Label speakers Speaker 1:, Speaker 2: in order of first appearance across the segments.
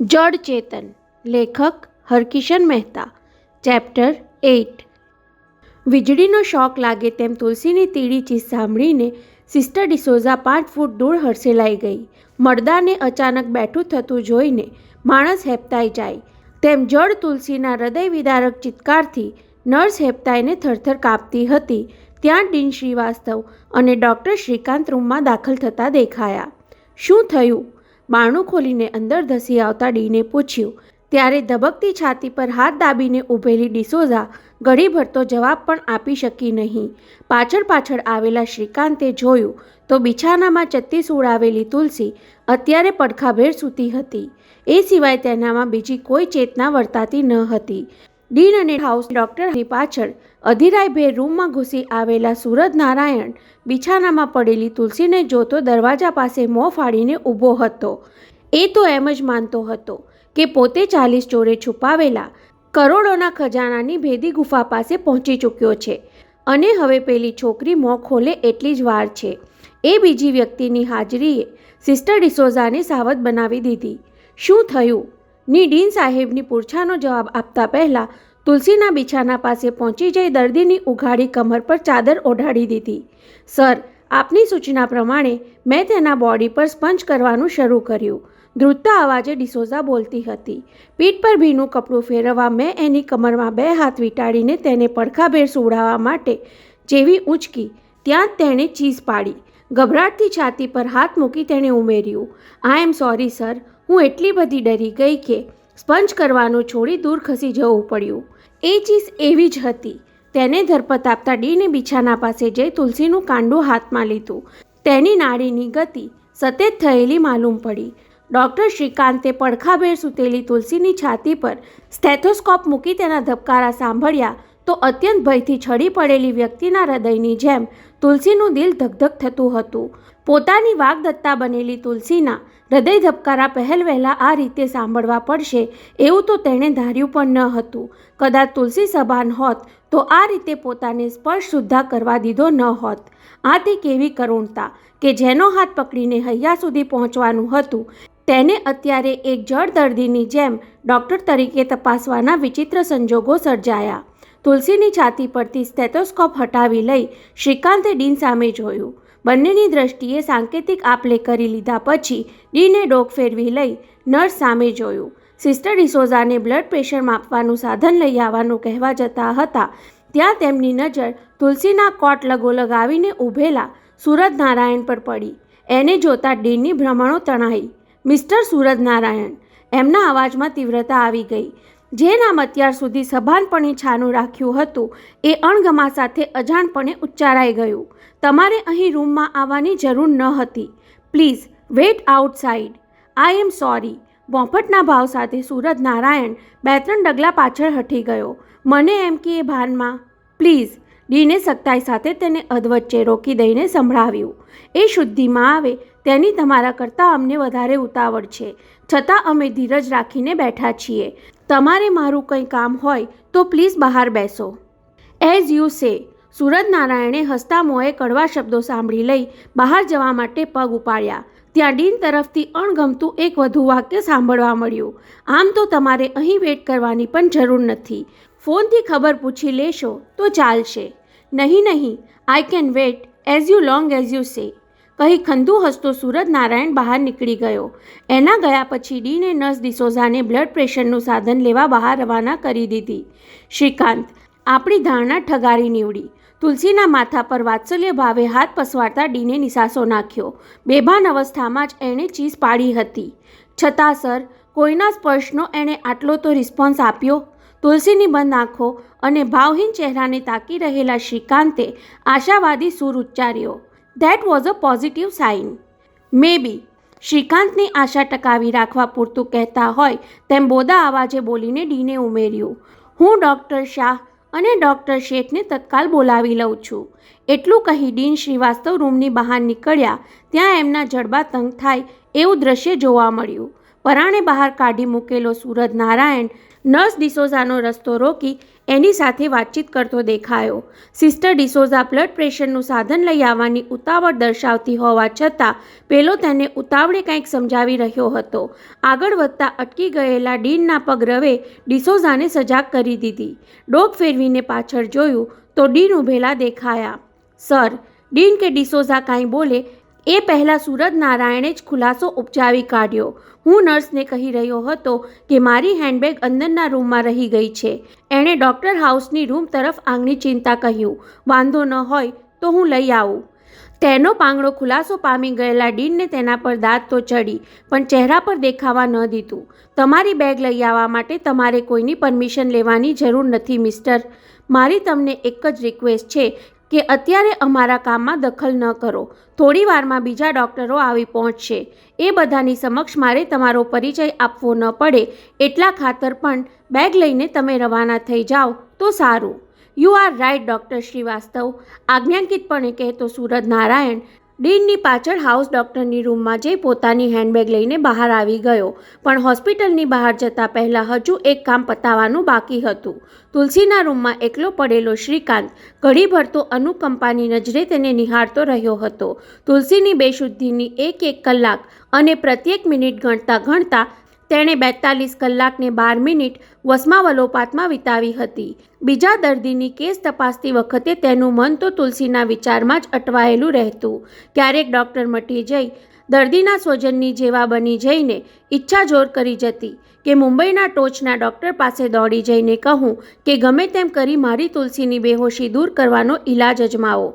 Speaker 1: જડ ચેતન. લેખક હરકિશન મહેતા. ચેપ્ટર 8. વીજળીનો શોક લાગે તેમ તુલસીની તીડી ચીસ સાંભળીને સિસ્ટર ડિસોઝા 5 ફૂટ દૂર હરસેલાઈ ગઈ. મળદાને અચાનક બેઠું થતું જોઈને માણસ હેપતાઈ જાય તેમ જડ તુલસીના હૃદય વિદારક ચિત્કારથી નર્સ હેપતાઈને થરથર કાપતી હતી. ત્યાં ડીન શ્રીવાસ્તવ અને ડૉક્ટર શ્રીકાંત રૂમમાં દાખલ થતા દેખાયા. શું થયું? બારણું ખોલીને અંદર ધસી આવતા ડીને પૂછ્યું. ત્યારે ધબકતી છાતી પર હાથ દાબીને ઊભેલી ડિસોઝા ઘડીભર તો જવાબ પણ આપી શકી નહીં. પાછળ આવેલા શ્રીકાંતે જોયું તો બિછાનામાં ચત્તી સુડાવેલી તુલસી અત્યારે પડખાભેર સૂતી હતી. એ સિવાય તેનામાં બીજી કોઈ ચેતના વર્તાતી ન હતી. ડીન અને હાઉસ ડૉક્ટરની પાછળ અધીરાયભેર રૂમમાં ઘૂસી આવેલા સુરજ નારાયણ બિછાનામાં પડેલી તુલસીને જોતો દરવાજા પાસે મોં ફાડીને ઊભો હતો. એ તો એમ જ માનતો હતો કે પોતે 40 ચોરે છુપાવેલા કરોડોના ખજાનાની ભેદી ગુફા પાસે પહોંચી ચૂક્યો છે અને હવે પેલી છોકરી મોં ખોલે એટલી જ વાર છે. એ બીજી વ્યક્તિની હાજરીએ સિસ્ટર ડિસોઝાને સાવધ બનાવી દીધી. શું થયું? ની ડીન સાહેબની પૂછાનો જવાબ આપતા પહેલાં તુલસીના બિછાના પાસે પહોંચી જઈ દર્દીની ઉઘાડી કમર પર ચાદર ઓઢાડી દીધી. સર, આપની સૂચના પ્રમાણે મેં તેના બોડી પર સ્પંજ કરવાનું શરૂ કર્યું. ધ્રુજતા અવાજે ડિસોઝા બોલતી હતી. પીઠ પર ભીનું કપડું ફેરવવા મેં એની કમરમાં 2 હાથ વીંટાળીને તેને પડખાભેર સુવડાવવા માટે જેવી ઊંચકી ત્યાં જ તેણે ચીસ પાડી. ગભરાટથી છાતી પર હાથ મૂકી તેણે ઉમેર્યું, આઈ એમ સોરી સર, હું એટલી બધી ડરી ગઈ કે સ્પંજ કરવાનું છોડી દૂર ખસી જવું પડ્યું. એ ચીસ એવી જ હતી. તેને ધરપત આપતા ડીને બિછાના પાસે જઈ તુલસીનું કાંડું હાથમાં લીધું. તેની નાડીની ગતિ સતત થયેલી માલુમ પડી. ડૉક્ટર શ્રીકાંતે પડખાભેર સૂતેલી તુલસીની છાતી પર સ્ટેથોસ્કોપ મૂકી તેના ધબકારા સાંભળ્યા તો અત્યંત ભયથી છડી પડેલી વ્યક્તિના હૃદયની જેમ તુલસીનું દિલ ધકધક થતું હતું. પોતાની વાગ્દત્તા બનેલી તુલસીના હૃદય ધબકારા પહેલવહેલા આ રીતે સાંભળવા પડશે એવું તો તેણે ધાર્યું પણ ન હતું. કદાચ તુલસી સભાન હોત તો આ રીતે પોતાને સ્પર્શ સુદ્ધા કરવા દીધો ન હોત. આ તે કેવી કરુણતા કે જેનો હાથ પકડીને હૈયા સુધી પહોંચવાનું હતું તેને અત્યારે એક જડ દર્દીની જેમ ડૉક્ટર તરીકે તપાસવાના વિચિત્ર સંજોગો સર્જાયા. તુલસીની છાતી પરથી સ્ટેથોસ્કોપ હટાવી લઈ શ્રીકાંતે ડીન સામે જોયું. બંનેની દ્રષ્ટિએ સાંકેતિક આપલે કરી લીધા પછી ડીને ડોક ફેરવી લઈ નર્સ સામે જોયું. સિસ્ટર ડિસોઝાને બ્લડ પ્રેશર માપવાનું સાધન લઈ આવવાનું કહેવા જતા હતા ત્યાં તેમની નજર તુલસીના કોટ લગોલગ આવીને ઊભેલા સુરજ નારાયણ પર પડી. એને જોતા ડીનની ભ્રમણો તણાઈ. મિસ્ટર સુરજ નારાયણ, એમના અવાજમાં તીવ્રતા આવી ગઈ. જે નામ અત્યાર સુધી સભાનપણે છાનું રાખ્યું હતું એ અણગમા સાથે અજાણપણે ઉચ્ચારાઈ ગયું. તમારે અહીં રૂમમાં આવવાની જરૂર ન હતી. Please wait outside. I am sorry. બોફટના ભાવ સાથે સુરજ નારાયણ 2-3 ડગલા પાછળ હટી ગયો. મને એમ કે એ ભાનમાં. પ્લીઝ. ડીને સખ્તાઈ સાથે તેને અધવચ્ચે રોકી દઈને સંભળાવ્યું. એ શુદ્ધિમાં આવે તેની તમારા કરતાં અમને વધારે ઉતાવળ છે, છતાં અમે ધીરજ રાખીને બેઠા છીએ. તમારે મારું કંઈ કામ હોય તો પ્લીઝ બહાર બેસો. એઝ યુ સે. સુરજ નારાયણે હસતા મોંએ કડવા શબ્દો સાંભળી લઈ બહાર જવા માટે પગ ઉપાડ્યા. ત્યાં ડીન તરફથી અણગમતું એક વધુ વાક્ય સાંભળવા મળ્યું. આમ તો તમારે અહીં વેઇટ કરવાની પણ જરૂર નથી. ફોનથી ખબર પૂછી લેશો તો ચાલશે. નહીં, I can wait as you long as you say. કહી ખંધું હસતો સુરજ નારાયણ બહાર નીકળી ગયો. એના ગયા પછી ડીને નર્સ ડિસોઝાને બ્લડ પ્રેશરનું સાધન લેવા બહાર રવાના કરી દીધી. શ્રીકાંત, આપણી ધારણા ઠગારી નીવડી. તુલસીના માથા પર વાત્સલ્ય ભાવે હાથ પસવારતા ડીને નિસાસો નાખ્યો. બેભાન અવસ્થામાં જ એણે ચીસ પાડી હતી. છતાં સર, કોઈના સ્પર્શનો એણે આટલો તો રિસ્પોન્સ આપ્યો. તુલસીની બંધ આંખો અને ભાવહીન ચહેરાને તાકી રહેલા શ્રીકાંતે આશાવાદી સૂર ઉચ્ચાર્યો. That was a positive sign. Maybe. શ્રીકાંતની આશા ટકાવી રાખવા પૂરતું કહેતા હોય તેમ બોદા અવાજે બોલીને ડીને ઉમેર્યું, હું ડૉક્ટર શાહ અને ડૉક્ટર શેઠને તત્કાલ બોલાવી લઉં છું. એટલું કહી ડીન શ્રીવાસ્તવ રૂમની બહાર નીકળ્યા ત્યાં એમના જડબા તંગ થાય એવું દ્રશ્ય જોવા મળ્યું. પરાણે બહાર કાઢી મૂકેલો સુરજ નારાયણ નર્સ ડિસોઝાનો રસ્તો રોકી એની સાથે વાતચીત કરતો દેખાયો. સિસ્ટર ડિસોઝા બ્લડ પ્રેશરનું સાધન લઈ આવવાની ઉતાવળ દર્શાવતી હોવા છતાં પેલો તેને ઉતાવળે કંઈક સમજાવી રહ્યો હતો. આગળ વધતા અટકી ગયેલા ડીનના પગરવે ડિસોઝાને સજાગ કરી દીધી. ડોક ફેરવીને પાછળ જોયું તો ડીન ઊભેલા દેખાયા. સર, ડીન કે ડિસોઝા કાંઈ બોલે એ પહેલાં સૂરજ નારાયણે જ ખુલાસો ઉપજાવી કાઢ્યો. હું નર્સને કહી રહ્યો હતો કે મારી હેન્ડબેગ અંદરના રૂમમાં રહી ગઈ છે. એણે ડૉક્ટર હાઉસની રૂમ તરફ આંગળી ચીંધતા કહ્યું, વાંધો ન હોય તો હું લઈ આવું. તેનો પાંગડો ખુલાસો પામી ગયેલા ડીનને તેના પર દાદ તો ચડી, પણ ચહેરા પર દેખાવા ન દીધું. તમારી બેગ લઈ આવવા માટે તમારે કોઈની પરમિશન લેવાની જરૂર નથી મિસ્ટર. મારી તમને એક જ રિક્વેસ્ટ છે કે અત્યારે અમારા કામમાં દખલ ન કરો. થોડી વારમાં બીજા ડૉક્ટરો આવી પહોંચશે. એ બધાની સમક્ષ મારે તમારો પરિચય આપવો ન પડે એટલા ખાતર પણ બેગ લઈને તમે રવાના થઈ જાઓ તો સારું. You are right doctor Shrivastava, આજ્ઞાંકિતપણે કહેતો સૂરજ નારાયણ ડીનની પાછળ હાઉસ ડૉક્ટરની રૂમમાં જઈ પોતાની હેન્ડબેગ લઈને બહાર આવી ગયો. પણ હોસ્પિટલની બહાર જતાં પહેલાં હજુ એક કામ પતાવવાનું બાકી હતું. તુલસીના રૂમમાં એકલો પડેલો શ્રીકાંત ઘડીભર તો અનુકંપાની નજરે તેને નિહાળતો રહ્યો હતો. તુલસીની બેશુદ્ધિની એક કલાક અને પ્રત્યેક મિનિટ ગણતા તેણે 42 કલાકને 12 મિનિટ વસમાવલોપાતમાં વિતાવી હતી. બીજા દર્દીની કેસ તપાસતી વખતે તેનું મન તો તુલસીના વિચારમાં જ અટવાયેલું રહેતું. ક્યારેક ડૉક્ટર મટી જઈ દર્દીના સ્વજનની જેવા બની જઈને ઈચ્છા જોર કરી જતી કે મુંબઈના ટોચના ડૉક્ટર પાસે દોડી જઈને કહું કે ગમે તેમ કરી મારી તુલસીની બેહોશી દૂર કરવાનો ઈલાજ અજમાવો.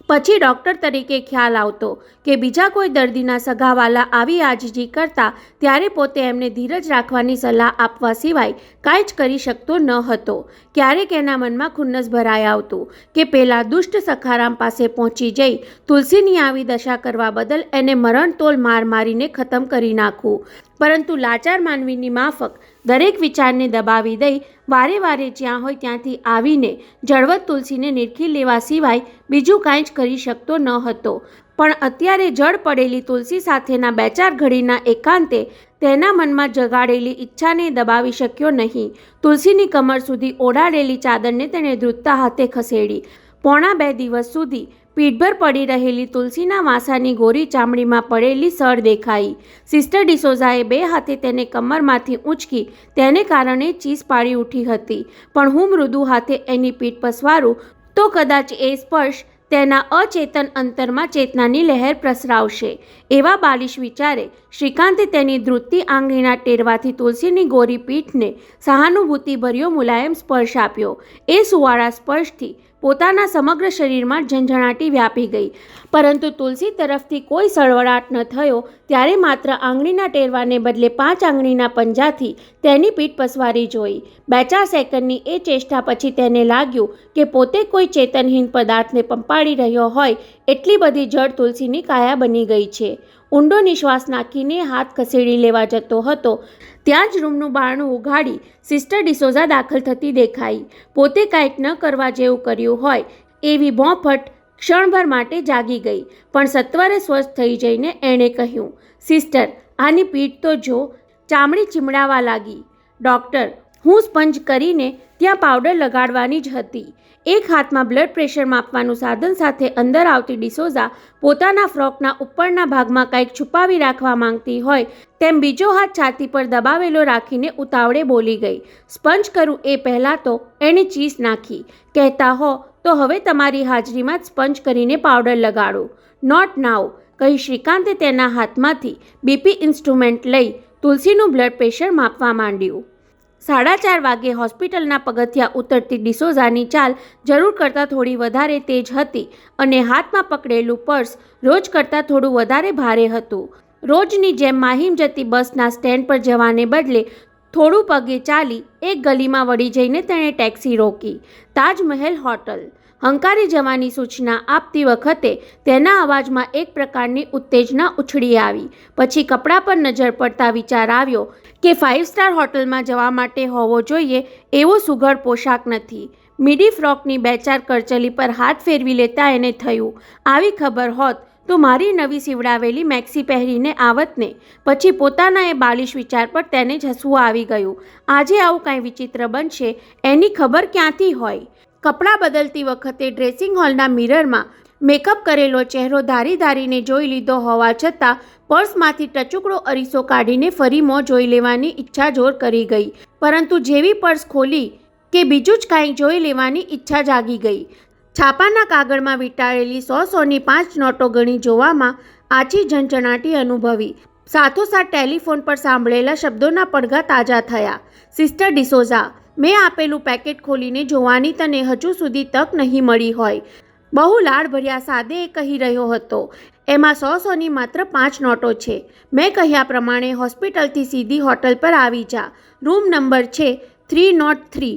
Speaker 1: પછી ડૉક્ટર તરીકે ખ્યાલ આવતો કે બીજા કોઈ દર્દીના સગાવાલા આવી આજીજી કરતા ત્યારે પોતે એમને ધીરજ રાખવાની સલાહ આપવા સિવાય કાંઈ જ કરી શકતો ન હતો. ક્યારેક એના મનમાં ખુન્નસ ભરાઈ આવતું કે પેલા દુષ્ટ સખારામ પાસે પહોંચી જઈ તુલસીની આવી દશા કરવા બદલ એને મરણતોલ માર મારીને ખતમ કરી નાખવું. પરંતુ લાચાર માનવીની માફક દરેક વિચારને દબાવી દઈ વારે વારે જ્યાં હોય ત્યાંથી આવીને જળવત તુલસીને નિરખી લેવા સિવાય બીજું કાંઈ જ કરી શકતો ન હતો. પણ અત્યારે જડ પડેલી તુલસી સાથેના 2-4 ઘડીના એકાંતે તેના મનમાં જગાડેલી ઈચ્છાને દબાવી શક્યો નહીં. તુલસીની કમર સુધી ઓઢાડેલી ચાદરને તેણે ધ્રુજતા હાથે ખસેડી. પોણા 2 દિવસ સુધી પીઠભર પડી રહેલી તુલસીના વાંસાની ગોરી ચામડીમાં પડેલી સળ દેખાઈ. સિસ્ટર ડિસોઝાએ 2 હાથે તેને કમરમાંથી ઊંચકી તેને કારણે ચીસ પાડી ઉઠી હતી. પણ હું મૃદુ હાથે એની પીઠ પસવારું તો કદાચ એ સ્પર્શ તેના અચેતન અંતરમાં ચેતનાની લહેર પ્રસરાવશે. એવા બાલિશ વિચારે શ્રીકાંતે તેની ધ્રુજતી આંગળીના ટેરવાથી તુલસીની ગોરી પીઠને સહાનુભૂતિભર્યો મુલાયમ સ્પર્શ આપ્યો. એ સુવાળા સ્પર્શથી પોતાના સમગ્ર શરીરમાં ઝંઝણાટી વ્યાપી ગઈ. પરંતુ તુલસી તરફથી કોઈ સળવળાટ ન થયો ત્યારે માત્ર આંગળીના ટેરવાને બદલે 5 આંગળીના પંજાથી તેની પીઠ પસવારી જોઈ. 2-4 સેકન્ડની એ ચેષ્ટા પછી તેને લાગ્યું કે પોતે કોઈ ચેતનહીન પદાર્થને પંપાળી રહ્યો હોય એટલી બધી જડ તુલસીની કાયા બની ગઈ છે. ઊંડો નિશ્વાસ નાખીને હાથ ખસેડી લેવા જતો હતો ત્યાં જ રૂમનું બારણું ઉઘાડી સિસ્ટર ડિસોઝા દાખલ થતી દેખાઈ. પોતે કાંઈક ન કરવા જેવું કર્યું હોય એવી ભોંફટ ક્ષણભર માટે જાગી ગઈ. પણ સત્વરે સ્વસ્થ થઈ જઈને એણે કહ્યું, સિસ્ટર, આની પીઠ તો જો, ચામડી ચીમડાવા લાગી. ડૉક્ટર, હું સ્પંજ કરીને ત્યાં પાવડર લગાડવાની જ હતી. એક હાથમાં બ્લડ પ્રેશર માપવાનું સાધન સાથે અંદર આવતી ડિસોઝા પોતાના ફ્રોકના ઉપરના ભાગમાં કંઈક છુપાવી રાખવા માંગતી હોય તેમ બીજો હાથ છાતી પર દબાવેલો રાખીને ઉતાવળે બોલી ગઈ. સ્પંજ કરું એ પહેલાં તો એણે ચીસ નાખી. કહેતા હો તો હવે તમારી હાજરીમાં જ સ્પંજ કરીને પાવડર લગાડો. નોટ નાઉ, કહી શ્રીકાંતે તેના હાથમાંથી બીપી ઇન્સ્ટ્રુમેન્ટ લઈ તુલસીનું બ્લડ પ્રેશર માપવા માંડ્યું. 4:30 વાગે હોસ્પિટલના પગથિયાં ઉતરતી ડિસોઝાની ચાલ જરૂર કરતાં થોડી વધારે તેજ હતી અને હાથમાં પકડેલું પર્સ રોજ કરતાં થોડું વધારે ભારે હતું. રોજની જેમ માહિમ જતી બસના સ્ટેન્ડ પર જવાને બદલે થોડું પગે ચાલી એક ગલીમાં વળી જઈને તેણે ટેક્સી રોકી. તાજમહેલ હોટલ. હંકારી જવાની સૂચના આપતી વખતે તેના અવાજમાં એક પ્રકારની ઉત્તેજના ઉછળી આવી. પછી કપડાં પર નજર પડતા વિચાર આવ્યો કે 5 સ્ટાર હોટલમાં જવા માટે હોવો જોઈએ એવો સુઘડ પોશાક નથી. મીડી ફ્રોકની 2-4 કરચલી પર હાથ ફેરવી લેતા એને થયું, આવી ખબર હોત તો મારી નવી સીવડાવેલી મેક્સી પહેરીને આવત ને. પછી પોતાના એ બાલિશ વિચાર પર તેને જ હસવું આવી ગયું. આજે આવું કાંઈ વિચિત્ર બનશે એની ખબર ક્યાંથી હોય. કપડાં બદલતી વખતે ડ્રેસિંગ હોલના મિરરમાં મેકઅપ કરેલો ચહેરો ધારીને જોઈ લીધો હોવા છતાં પર્સમાંથી ટચુકડો અરીસો કાઢીને ફરી મોં જોઈ લેવાની ઈચ્છા જોર કરી ગઈ. પરંતુ જેવી પર્સ ખોલી કે બીજું જ કાંઈક જોઈ લેવાની ઈચ્છા જાગી ગઈ. છાપાના કાગળમાં વીંટાળેલી 100ની 5 નોટો ગણી જોવામાં આછી ઝંઝણાટી અનુભવી. સાથોસાથ ટેલિફોન પર સાંભળેલા શબ્દોના પડઘા તાજા થયા. સિસ્ટર ડિસોઝા, મેં આપેલું પેકેટ ખોલીને જોવાની તને હજુ સુધી તક નહીં મળી હોય. બહુ લાડભર્યા સાદે એ કહી રહ્યો હતો. એમાં 100ની માત્ર 5 નોટો છે. મેં કહ્યા પ્રમાણે હોસ્પિટલથી સીધી હોટલ પર આવી જા. રૂમ નંબર છે 303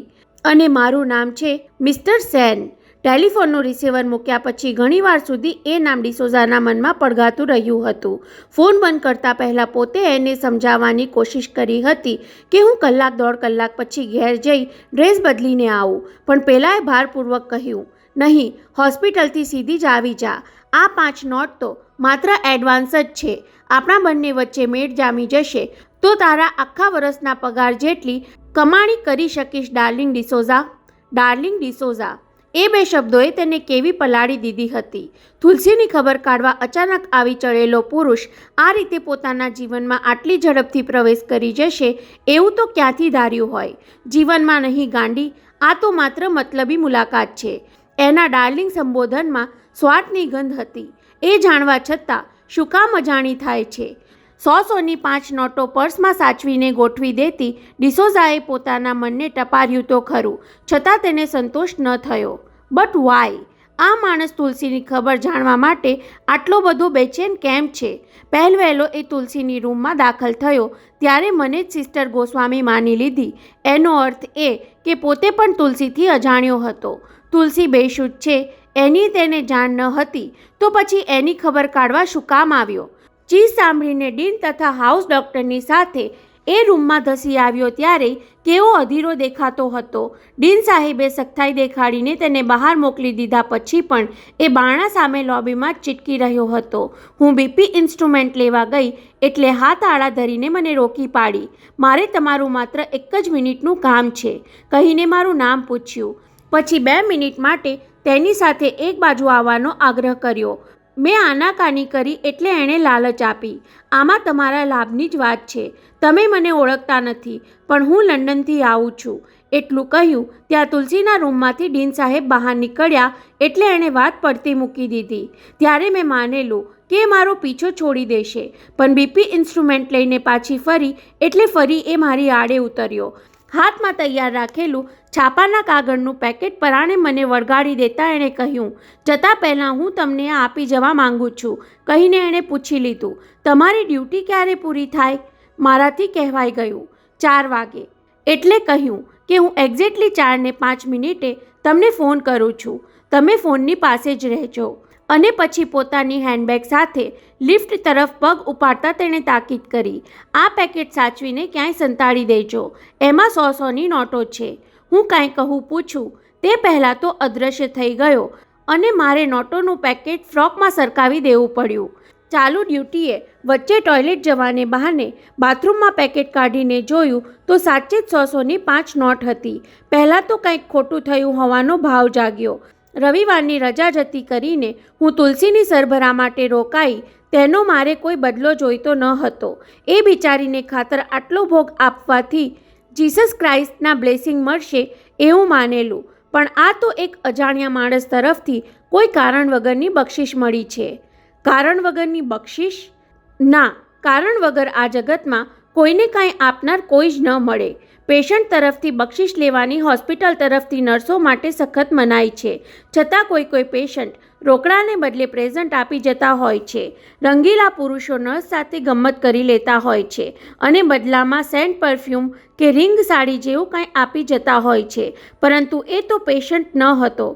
Speaker 1: અને મારું નામ છે મિસ્ટર સેન. ટેલિફોનનું રિસીવર મૂક્યા પછી ઘણીવાર સુધી એ નામ ડિસોઝાના મનમાં પડઘાતું રહ્યું હતું. ફોન બંધ કરતાં પહેલાં પોતે એને સમજાવવાની કોશિશ કરી હતી કે હું કલાક દોઢ કલાક પછી ઘેર જઈ ડ્રેસ બદલીને આવું. પણ પેલાએ ભારપૂર્વક કહ્યું, નહીં, હોસ્પિટલથી સીધી જ આવી જા. આ 5 નોટ તો માત્ર એડવાન્સ જ છે. આપણા બંને વચ્ચે મેળ જામી જશે તો તારા આખા વર્ષના પગાર જેટલી કમાણી કરી શકીશ ડાર્લિંગ ડિસોઝા. ડાર્લિંગ ડિસોઝા, એ 2 શબ્દોએ તેને કેવી પલાળી દીધી હતી. તુલસીની ખબર કાઢવા અચાનક આવી ચડેલો પુરુષ આ રીતે પોતાના જીવનમાં આટલી ઝડપથી પ્રવેશ કરી જશે એવું તો ક્યાંથી ધાર્યું હોય. જીવનમાં નહીં ગાંડી, આ તો માત્ર મતલબી મુલાકાત છે. એના ડાર્લિંગ સંબોધનમાં સ્વાર્થની ગંધ હતી. એ જાણવા છતાં શું કામ અજાણી થાય છે. 100ની 5 નોટો પર્સમાં સાચવીને ગોઠવી દેતી ડિસોઝાએ પોતાના મનને ટપાર્યું તો ખરું, છતાં તેને સંતોષ ન થયો. But Y? આ માણસ તુલસીની ખબર જાણવા માટે આટલો બધો બેચેન કેમ છે? પહેલવહેલો એ તુલસીની રૂમમાં દાખલ થયો ત્યારે મને જ સિસ્ટર ગોસ્વામી માની લીધી. એનો અર્થ એ કે પોતે પણ તુલસીથી અજાણ્યો હતો. તુલસી બેશુદ્ધ છે એની તેને જાણ ન હતી તો પછી એની ખબર કાઢવા શું કામ આવ્યો? ચીજ સાંભળીને ડીન તથા હાઉસ ડૉક્ટરની સાથે એ રૂમમાં ધસી આવ્યો ત્યારે કેવો અધીરો દેખાતો હતો. ડીન સાહેબે સખ્તાઈ દેખાડીને તેને બહાર મોકલી દીધા પછી પણ એ બારણા સામે લોબીમાં જ ચીટકી રહ્યો હતો. હું બીપી ઇન્સ્ટ્રુમેન્ટ લેવા ગઈ એટલે હાથ આડા ધરીને મને રોકી પાડી. મારે તમારું માત્ર 1 જ મિનિટનું કામ છે કહીને મારું નામ પૂછ્યું. પછી 2 મિનિટ માટે તેની સાથે એક બાજુ આવવાનો આગ્રહ કર્યો. મેં આનાકાની કરી એટલે એણે લાલચ આપી. આમાં તમારા લાભની જ વાત છે. તમે મને ઓળખતા નથી પણ હું લંડનથી આવું છું એટલું કહ્યું ત્યાં તુલસીના રૂમમાંથી ડીન સાહેબ બહાર નીકળ્યા એટલે એણે વાત પડતી મૂકી દીધી. ત્યારે મેં માનેલું કે મારો પીછો છોડી દેશે, પણ બીપી ઇન્સ્ટ્રુમેન્ટ લઈને પાછી ફરી એટલે ફરી એ મારી આડે ઉતર્યો. હાથમાં તૈયાર રાખેલું છાપાના કાગળનું પેકેટ પરાણે મને વળગાડી દેતા એણે કહ્યું, જતાં પહેલાં હું તમને આ આપી જવા માંગુ છું કહીને એણે પૂછી લીધું, તમારી ડ્યુટી ક્યારે પૂરી થાય? મારાથી કહેવાઈ ગયું 4 વાગે. એટલે કહ્યું કે હું એક્ઝેક્ટલી 4 ને 5 મિનિટે તમને ફોન કરું છું. તમે ફોનની પાસે જ રહેજો. અને પછી પોતાની હેન્ડબેગ સાથે લિફ્ટ તરફ પગ ઉપાડતા તેણે તાકીદ કરી, આ પેકેટ સાચવીને ક્યાંય સંતાડી દેજો. એમાં 100ની નોટો છે. હું કાંઈ કહું પૂછું તે પહેલાં તો અદૃશ્ય થઈ ગયો અને મારે નોટોનું પેકેટ ફ્રોકમાં સરકાવી દેવું પડ્યું. ચાલુ ડ્યુટીએ વચ્ચે ટોયલેટ જવાને બહાને બાથરૂમમાં પેકેટ કાઢીને જોયું તો સાચે જ 100ની 5 નોટ હતી. પહેલાં તો કંઈક ખોટું થયું હોવાનો ભાવ જાગ્યો. રવિવારની રજા જતી કરીને હું તુલસીની સરભરા માટે રોકાઈ તેનો મારે કોઈ બદલો જોઈતો ન હતો. એ બિચારીને ખાતર આટલો ભોગ આપવાથી જીસસ ક્રાઇસ્ટના બ્લેસિંગ મળશે એવું માનેલું, પણ આ તો એક અજાણ્યા માણસ તરફથી કોઈ કારણ વગરની બક્ષિસ મળી છે. કારણ વગરની બક્ષિસ? ના, કારણ વગર આ જગતમાં કોઈને કાંઈ આપનાર કોઈ જ ન મળે. પેશન્ટ તરફથી બક્ષિસ લેવાની હોસ્પિટલ તરફથી નર્સો માટે સખત મનાઈ છે. છતાં કોઈ પેશન્ટ રોકડાને બદલે પ્રેઝન્ટ આપી જતા હોય છે. રંગીલા પુરુષો નર્સ સાથે ગમ્મત કરી લેતા હોય છે અને બદલામાં સેન્ટ પરફ્યુમ કે રિંગ સાડી જેવું કાંઈ આપી જતા હોય છે. પરંતુ એ તો પેશન્ટ ન હતો,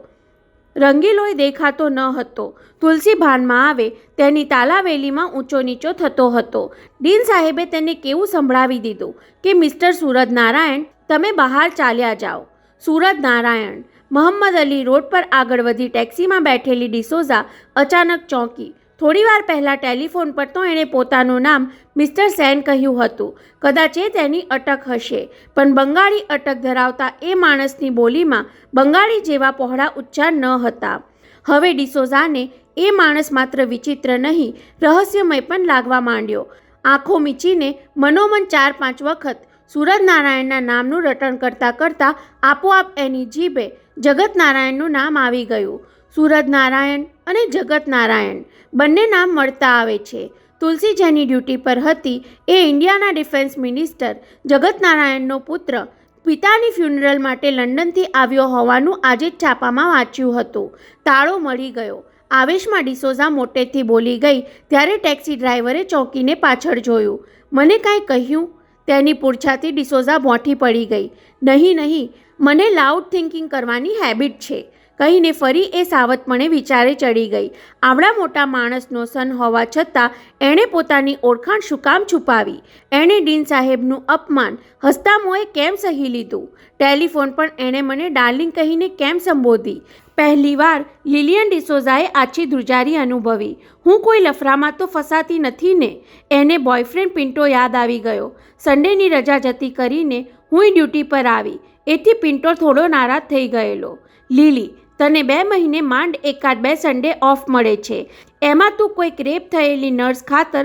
Speaker 1: રંગીલોય દેખાતો ન હતો. તુલસી ભાનમાં આવે તેની તાલાવેલીમાં ઊંચો નીચો થતો હતો. ડીન સાહેબે તેને કેવું સંભળાવી દીધું કે મિસ્ટર સુરજ નારાયણ, તમે બહાર ચાલ્યા જાઓ. સુરજ નારાયણ. મોહમ્મદ અલી રોડ પર આગળ વધી ટેક્સીમાં બેઠેલી ડિસોઝા અચાનક ચોંકી. થોડીવાર પહેલાં ટેલિફોન પર તો એણે પોતાનું નામ મિસ્ટર સેન કહ્યું હતું. કદાચ એ તેની અટક હશે, પણ બંગાળી અટક ધરાવતા એ માણસની બોલીમાં બંગાળી જેવા પહોળા ઉચ્ચાર ન હતા. હવે ડિસોઝાને એ માણસ માત્ર વિચિત્ર નહીં, રહસ્યમય પણ લાગવા માંડ્યો. આંખો મીચીને મનોમન 4-5 વખત સૂરજનારાયણના નામનું રટણ કરતાં કરતાં આપોઆપ એની જીભે જગતનારાયણનું નામ આવી ગયું. સૂરજનારાયણ અને જગતનારાયણ બંને નામ મળતા આવે છે. તુલસી જેની ડ્યુટી પર હતી એ ઇન્ડિયાના ડિફેન્સ મિનિસ્ટર જગતનારાયણનો પુત્ર પિતાની ફ્યુનરલ માટે લંડનથી આવ્યો હોવાનું આજે જ છાપામાં વાંચ્યું હતું. તાળો મળી ગયો. આવેશમાં ડિસોઝા મોટેથી બોલી ગઈ ત્યારે ટેક્સી ડ્રાઈવરે ચોંકીને પાછળ જોયું. મને કાંઈ કહ્યું? તેની પૂંછાથી ડિસોઝા ભોંઠી પડી ગઈ. નહીં, મને લાઉડ થિંકિંગ કરવાની હેબિટ છે કહીને ફરી એ સાવધપણે વિચારે ચડી ગઈ. આવડા મોટા માણસનો સન હોવા છતાં એણે પોતાની ઓળખાણ શું કામ છુપાવી? એણે ડીન સાહેબનું અપમાન હસતા મોંએ કેમ સહી લીધું? ટેલિફોન પર એણે મને ડાર્લિંગ કહીને કેમ સંબોધી? પહેલીવાર લિલિયન ડિસોઝાએ આછી ધ્રુજારી અનુભવી. હું કોઈ લફરામાં તો ફસાતી નથી ને? એને બોયફ્રેન્ડ પિન્ટો યાદ આવી ગયો. સન્ડેની રજા જતી કરીને હું ડ્યુટી પર આવી. એથી પિન્ટો થોડો નારાજ થઈ ગયેલો. લીલી, તને 2 મહિને માંડ 1-2 સન્ડે ઓફ મળે છે. એમાં તું કોઈ ક્રેપ થયેલી નર્સ ખાતર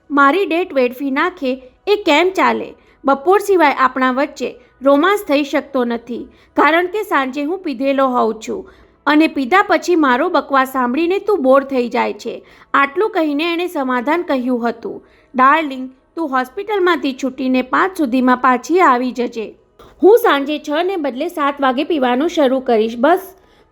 Speaker 1: મારી ડેટ વેડફી નાખે એ કેમ ચાલે? બપોર સિવાય આપણા વચ્ચે રોમાન્સ થઈ શકતો નથી, કારણ કે સાંજે હું પીધેલો હોઉં છું અને પીધા પછી મારો બકવાસ સાંભળીને તું બોર થઈ જાય છે. આટલું કહીને એણે સમાધાન કહ્યું હતું. ડાર્લિંગ, તું હોસ્પિટલમાંથી છૂટીને 5 સુધીમાં પાછી આવી જજે. હું સાંજે 6 ને બદલે 7 વાગે પીવાનું શરૂ કરીશ બસ.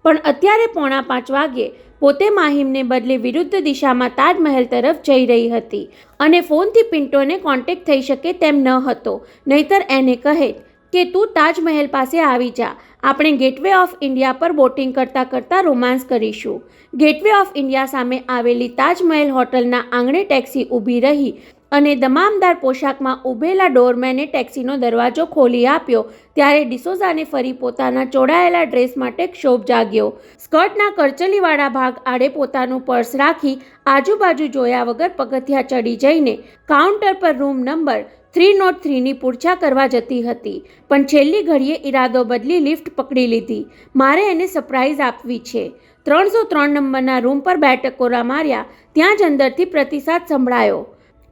Speaker 1: પણ અત્યારે 4:45 વાગ્યે પોતે માહિમને બદલે વિરુદ્ધ દિશામાં તાજમહેલ તરફ જઈ રહી હતી અને ફોનથી પિન્ટોને કોન્ટેક્ટ થઈ શકે તેમ ન હતો. નહીતર એને કહે કે તું તાજમહેલ પાસે આવી જા, આપણે ગેટવે ઓફ ઇન્ડિયા પર બોટિંગ કરતાં કરતાં રોમાન્સ કરીશું. ગેટવે ઓફ ઇન્ડિયા સામે આવેલી તાજમહેલ હોટલના આંગણે ટેક્સી ઊભી રહી અને દમામદાર પોશાકમાં ઊભેલા ડોરમેને ટેક્સીનો દરવાજો ખોલી આપ્યો ત્યારે ડિસોઝાને ફરી પોતાના ચોડાયેલા ડ્રેસ માટે ક્ષોભ જાગ્યો. સ્કર્ટના કરચલીવાળા ભાગ આડે પોતાનું પર્સ રાખી આજુબાજુ જોયા વગર પગથિયાં ચડી જઈને કાઉન્ટર પર રૂમ નંબર 303ની પૂરછા કરવા જતી હતી, પણ છેલ્લી ઘડીએ ઈરાદો બદલી લિફ્ટ પકડી લીધી. મારે એને સરપ્રાઈઝ આપવી છે. 303 નંબરના રૂમ પર 2 ટકોરા માર્યા. ત્યાં જ અંદરથી પ્રતિસાદ સંભળાયો.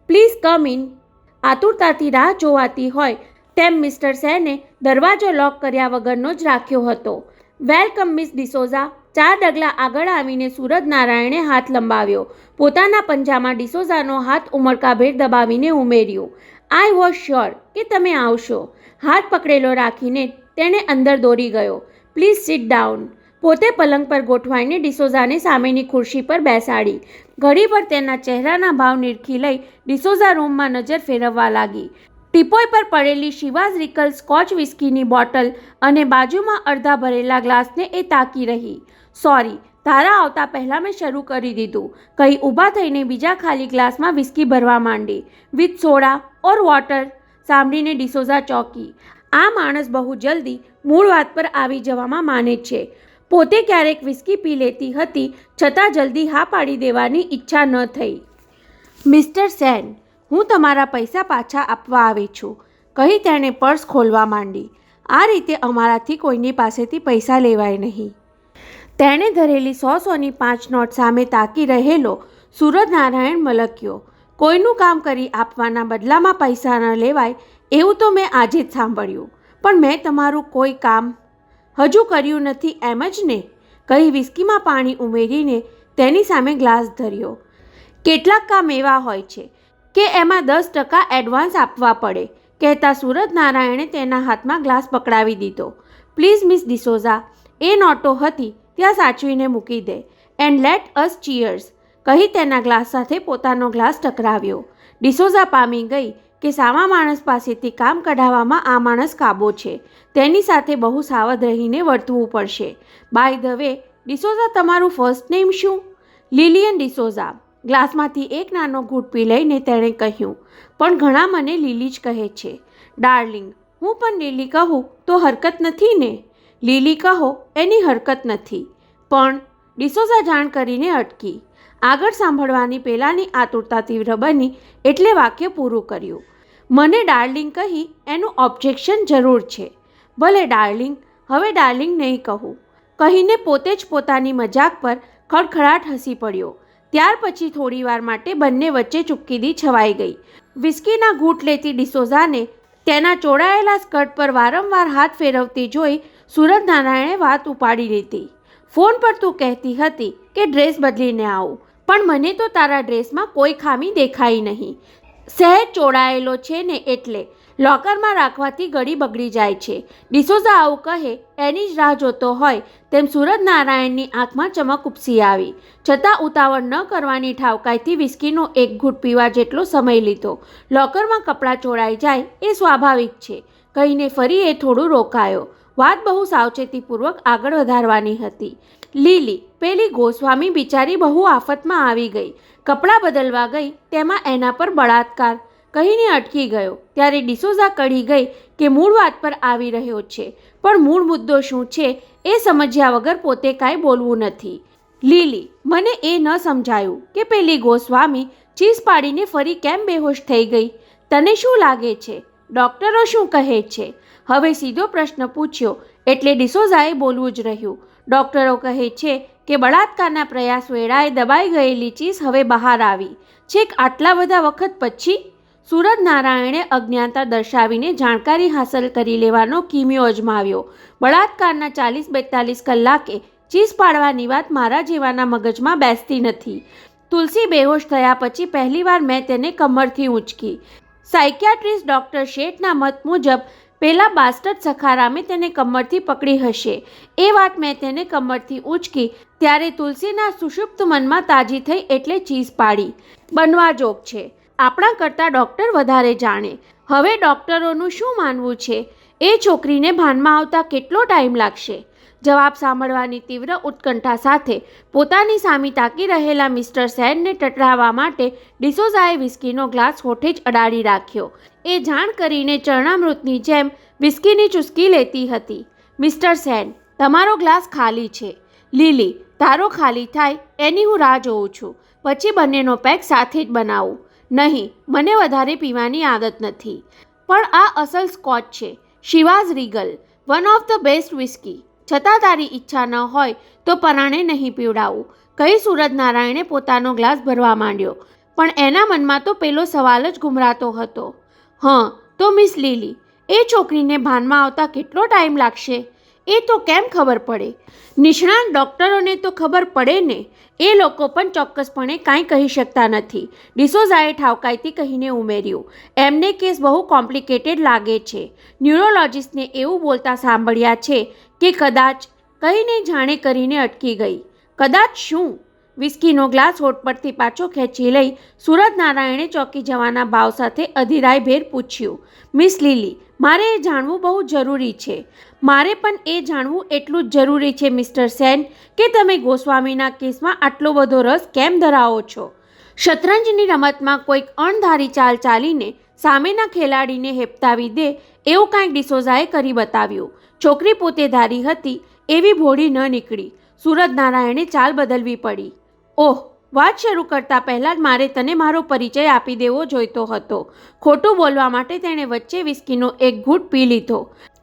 Speaker 1: Please come in. આતુરતાથી રાહ જોવાતી હોય તેમ મિસ્ટર સેને દરવાજો લોક કર્યા વગરનો જ રાખ્યો હતો. Welcome miss D'Souza. 4 ડગલા આગળ આવીને સૂરજનારાયણે હાથ લંબાવ્યો. પોતાના પંજામાં ડિસોઝાનો હાથ ઉમળકાભેર દબાવીને ઉમેર્યું. આઈ વોઝ શ્યોર કે તમે આવશો. હાથ પકડેલો રાખીને તેણે અંદર દોરી ગયો. Please sit down. પોતે પલંગ પર ગોઠવાઈને ડિસોઝાને સામેની ખુરશી પર બેસાડી. ઘડીભર તેના ચહેરાના ભાવ નિરખી લઈ ડિસોઝા રૂમમાં નજર ફેરવવા લાગી. ટીપોય પર પડેલી શિવાઝ રિકલ સ્કોચ વિસ્કીની બોટલ અને બાજુમાં અડધા ભરેલા ગ્લાસને એ તાકી રહી. સોરી, તારા આવતા પહેલાં મેં શરૂ કરી દીધું કહી ઊભા થઈને બીજા ખાલી ગ્લાસમાં વિસ્કી ભરવા માંડી. With soda or water. સાંભળીને ડિસોઝા ચોંકી. આ માણસ બહુ જલ્દી મૂળ વાત પર આવી જવામાં માને છે. પોતે ક્યારેક વિસ્કી પી લેતી હતી, છતાં જલ્દી હા પાડી દેવાની ઈચ્છા ન થઈ. મિસ્ટર સેન, હું તમારા પૈસા પાછા આપવા આવી છું કહી તેણે પર્સ ખોલવા માંડી. આ રીતે અમારાથી કોઈની પાસેથી પૈસા લેવાય નહીં. તેણે ધરેલી 100-100ની 5 નોટ સામે તાકી રહેલો સૂરજનારાયણ મલક્યો. કોઈનું કામ કરી આપવાના બદલામાં પૈસા ન લેવાય એવું તો મેં આજે જ સાંભળ્યું, પણ મેં તમારું કોઈ કામ હજુ કર્યું નથી એમ જ ને? કહી વિસ્કીમાં પાણી ઉમેરીને તેની સામે ગ્લાસ ધર્યો. કેટલાક કામ એવા હોય છે કે એમાં 10% એડવાન્સ આપવા પડે કહેતા સૂરજનારાયણે તેના હાથમાં ગ્લાસ પકડાવી દીધો. પ્લીઝ મિસ ડિસોઝા, એ નોટો હતી ત્યાં સાચવીને મૂકી દે. એન્ડ લેટ અસ ચીયર્સ કહી તેના ગ્લાસ સાથે પોતાનો ગ્લાસ ટકરાવ્યો. ડિસોઝા પામી ગઈ કે સામા માણસ પાસેથી કામ કઢાવવામાં આ માણસ કાબો છે. તેની સાથે બહુ સાવધ રહીને વર્તવું પડશે. બાય ધ વે, ડિસોઝા, તમારું ફર્સ્ટ નેમ શું? લિલિયન ડિસોઝા. ગ્લાસમાંથી એક નાનો ઘૂંટ પી લઈને તેણે કહ્યું. પણ ઘણા મને લીલી જ કહે છે. ડાર્લિંગ, હું પણ લીલી કહું તો હરકત નથી ને? લીલી કહો એની હરકત નથી. પણ ડિસોઝા જાણ કરીને અટકી. આગળ સાંભળવાની પેલાની આતુરતા તીવ્ર બની એટલે વાક્ય પૂરું કર્યું. મને ડાર્લિંગ કહી એનું ઓબ્જેક્શન જરૂર છે. ભલે ડાર્લિંગ, હવે ડાર્લિંગ નહીં કહું, કહીને પોતે જ પોતાની મજાક પર ખડખડાટ હસી પડ્યો. ત્યાર પછી થોડીવાર માટે બંને વચ્ચે ચુપકીદી છવાઈ ગઈ. વિસ્કીના ઘૂંટ લેતી ડિસોઝાને તેના ચોડાયેલા સ્કર્ટ પર વારંવાર હાથ ફેરવતી જોઈ સૂરજનારાયણે વાત ઉપાડી લીધી. ફોન પર તું કહેતી હતી કે ડ્રેસ બદલીને આવું, પણ મને તો તારા ડ્રેસમાં કોઈ ખામી દેખાઈ નહીં. સહેજ ચોડાયેલો છે ને એટલે લોકરમાં રાખવાથી ગળી બગડી જાય છે. ડિસોઝા આવું કહે એની જ રાહ જોતો હોય તેમ સૂરજનારાયણની આંખમાં ચમક ઉપસી આવી. છતાં ઉતાવળ ન કરવાની ઠાવકાઈથી વિસ્કીનો એક ઘૂંટ પીવા જેટલો સમય લીધો. લોકરમાં કપડાં ચોડાઈ જાય એ સ્વાભાવિક છે કહીને ફરી એ થોડું રોકાયો. વાત બહુ સાવચેતીપૂર્વક આગળ વધારવાની હતી. લીલી, પેલી ગોસ્વામી બિચારી બહુ આફતમાં આવી ગઈ. કપડાં બદલવા ગઈ તેમાં એના પર બળાત્કાર કહીને અટકી ગયો. ત્યારે ડિસોઝા કળી ગઈ કે મૂળ વાત પર આવી રહ્યો છે, પણ મૂળ મુદ્દો શું છે એ સમજ્યા વગર પોતે કાંઈ બોલવું નથી. લીલી, મને એ ન સમજાયું કે પેલી ગોસ્વામી ચીસ પાડીને ફરી કેમ બેહોશ થઈ ગઈ. તને શું લાગે છે? ડૉક્ટરો શું કહે છે? હવે સીધો પ્રશ્ન પૂછ્યો એટલે ડિસોઝાએ બોલવું જ રહ્યું. ડૉક્ટરો કહે છે કે બળાત્કારના પ્રયાસ વેળાએ દબાઈ ગયેલી ચીસ હવે બહાર આવી. છેક આટલા બધા વખત પછી? સૂરજનારાયણે અજ્ઞાનતા દર્શાવીને જાણકારી હાંસલ કરી લેવાનો કિમિયો અજમાવ્યો. બળાત્કારના 40-42 કલાકે ચીસ પાડવાની વાત મારા જેવાના મગજમાં બેસતી નથી. તુલસી બેહોશ થયા પછી પહેલીવાર મેં તેને કમરથી ઊંચકી. સાયકિયાટ્રિસ્ટ ડૉક્ટર શેઠના મત મુજબ પેલા બાસ્ટર્ડ સખારામે તેને કમરથી પકડી હશે. એ વાત મેં તેને કમરથી ઊંચકી ત્યારે તુલસીના સુષુપ્ત મનમાં તાજી થઈ એટલે ચીસ પાડી. બનવા જોગ છે. આપણા કરતાં ડૉક્ટર વધારે જાણે. હવે ડૉક્ટરોનું શું માનવું છે? એ છોકરીને ભાનમાં આવતા કેટલો ટાઈમ લાગશે? જવાબ સાંભળવાની તીવ્ર ઉત્કંઠા સાથે પોતાની સામે તાકી રહેલા મિસ્ટર સેનને ટટરાવવા માટે ડિસોઝાએ વિસ્કીનો ગ્લાસ હોઠે જ અડાડી રાખ્યો. એ જાણ કરીને ચરણામૃતની જેમ વિસ્કીની ચુસ્કી લેતી હતી. મિસ્ટર સેન, તમારો ગ્લાસ ખાલી છે. લીલી, તારો ખાલી થાય એની હું રાહ જોઉં છું. પછી બંનેનો પેક સાથે જ બનાવું. નહીં, મને વધારે પીવાની આદત નથી. પણ આ અસલ સ્કોચ છે. Chivas Regal, one of the best whisky. છતાં તારી ઈચ્છા ન હોય તો પરાણે નહીં પીવડાવું, કહી સૂરજનારાયણે પોતાનો ગ્લાસ ભરવા માંડ્યો. પણ એના મનમાં તો પેલો સવાલ જ ગુમરાતો હતો. તો મિસ લીલી, એ છોકરીને ભાનમાં આવતા કેટલો ટાઈમ લાગશે? એ તો કેમ ખબર પડે? નિષ્ણાત ડૉક્ટરોને તો ખબર પડે ને. એ લોકો પણ ચોક્કસપણે કાંઈ કહી શકતા નથી. ડિસોઝાએ ઠાવકાઈથી કહીને ઉમેર્યું. એમને કેસ બહુ કોમ્પ્લિકેટેડ લાગે છે. ન્યુરોલોજિસ્ટને એવું બોલતા સાંભળ્યા છે કે કદાચ, કહીને જાણે કરીને અટકી ગઈ. કદાચ શું? વિસ્કીનો ગ્લાસ હોઠ પરથી પાછો ખેંચી લઈ સૂરજનારાયણે ચોંકી જવાના ભાવ સાથે અધીરાઈભેર પૂછ્યું. મિસ લીલી, મારે એ જાણવું બહુ જરૂરી છે. મારે પણ એ જાણવું એટલું જ જરૂરી છે મિસ્ટર સેન કે તમે ગોસ્વામીના કેસમાં આટલો બધો રસ કેમ ધરાવો છો? શતરંજની રમતમાં કોઈક અણધારી ચાલ ચાલીને સામેના ખેલાડીને હેપતાવી દે એવું કાંઈક ડિસોઝાએ કરી બતાવ્યું. છોકરી પોતે ધારી હતી એવી ભોળી ન નીકળી. સૂરજનારાયણે ચાલ બદલવી પડી. ઓહ, વાત શરૂ કરતાં પહેલાં જ મારે તને મારો પરિચય આપી દેવો જોઈતો હતો. ખોટું બોલવા માટે તેણે વચ્ચે વિસ્કીનો એક ઘૂંટ પી લીધો.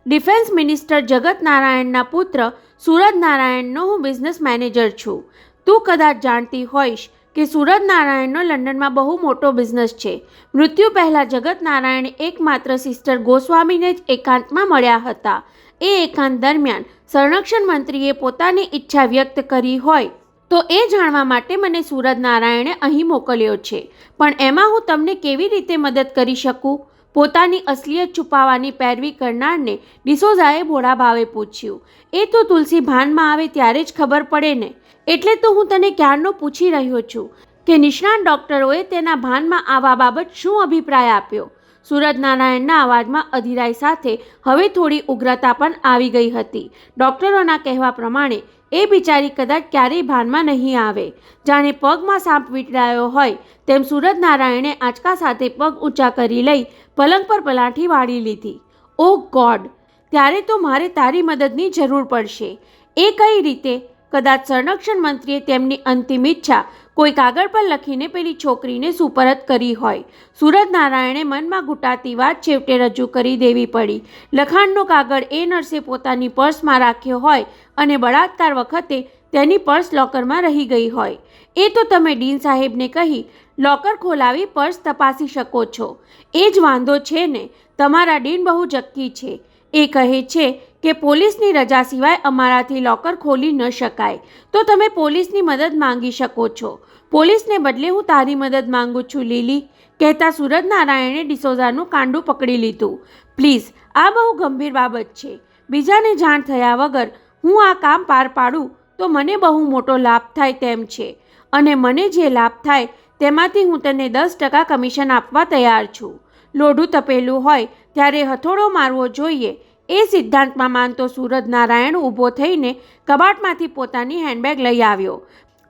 Speaker 1: ડિફેન્સ મિનિસ્ટર જગત નારાયણના પુત્ર સૂરજનારાયણનો હું બિઝનેસ મેનેજર છું. તું કદાચ જાણતી હોઈશ કે સૂરજનારાયણનો લંડનમાં બહુ મોટો બિઝનેસ છે. મૃત્યુ પહેલાં જગત નારાયણ એકમાત્ર સિસ્ટર ગોસ્વામીને જ એકાંતમાં મળ્યા હતા. એ એકાંત દરમિયાન સંરક્ષણ મંત્રીએ પોતાની ઈચ્છા વ્યક્ત કરી હોય તો એ જાણવા માટે મને સૂરજનારાયણે અહીં મોકલ્યો છે. પણ એમાં હું તમને કેવી રીતે મદદ કરી શકું? પોતાની અસલિયત છુપાવવાની પેરવી કરનારને ડિસોઝાએ ભોળા ભાવે પૂછ્યું. એ તો તુલસી ભાનમાં આવે ત્યારે જ ખબર પડે ને. એટલે તો હું તને ક્યારનો પૂછી રહ્યો છું કે નિષ્ણાત ડૉક્ટરોએ તેના ભાનમાં આવવા બાબત શું અભિપ્રાય આપ્યો? સૂરજનારાયણના અવાજમાં અધીરાઈ સાથે હવે થોડી ઉગ્રતા પણ આવી ગઈ હતી. ડૉક્ટરોના કહેવા પ્રમાણે એ બિચારી કદાચ ક્યારેય ભાનમાં નહીં આવે. જાણે પગમાં સાપ વીંટળાયો હોય તેમ સૂરજનારાયણે આંચકા સાથે પગ ઊંચા કરી લઈ પલંગ પર પલાઠી વાળી લીધી. ઓહ ગોડ! ત્યારે તો મારે તારી મદદની જરૂર પડશે. એ કઈ રીતે? કદાચ સંરક્ષણ મંત્રીએ તેમની અંતિમ ઈચ્છા કોઈ કાગળ પર લખીને પેલી છોકરીને સુપરત કરી હોય. સૂરજનારાયણે મનમાં ઘૂંટાતી વાત છેવટે રજૂ કરી દેવી પડી. લખાણનો કાગળ એ નર્સે પોતાની પર્સમાં રાખ્યો હોય અને બળાત્કાર વખતે તેની પર્સ લોકરમાં રહી ગઈ હોય. એ તો તમે ડીન સાહેબને કહી લોકર ખોલાવી પર્સ તપાસી શકો છો. એ જ વાંધો છે ને, તમારા ડીન બહુ જક્કી છે. એ કહે છે કે પોલીસની રજા સિવાય અમારાથી લોકર ખોલી ન શકાય. તો તમે પોલીસની મદદ માંગી શકો છો. પોલીસને બદલે હું તારી મદદ માંગુ છું લીલી, કહેતા સૂરજનારાયણે ડિસોઝાનું કાંડું પકડી લીધું. પ્લીઝ, આ બહુ ગંભીર બાબત છે. બીજાને જાણ થયા વગર હું આ કામ પાર પાડું તો મને બહુ મોટો લાભ થાય તેમ છે, અને મને જે લાભ થાય તેમાંથી હું તને 10% કમિશન આપવા તૈયાર છું. લોઢું તપેલું હોય ત્યારે હથોડો મારવો જોઈએ એ સિદ્ધાંતમાં માનતો સૂરજનારાયણ ઊભો થઈને કબાટમાંથી પોતાની હેન્ડબેગ લઈ આવ્યો.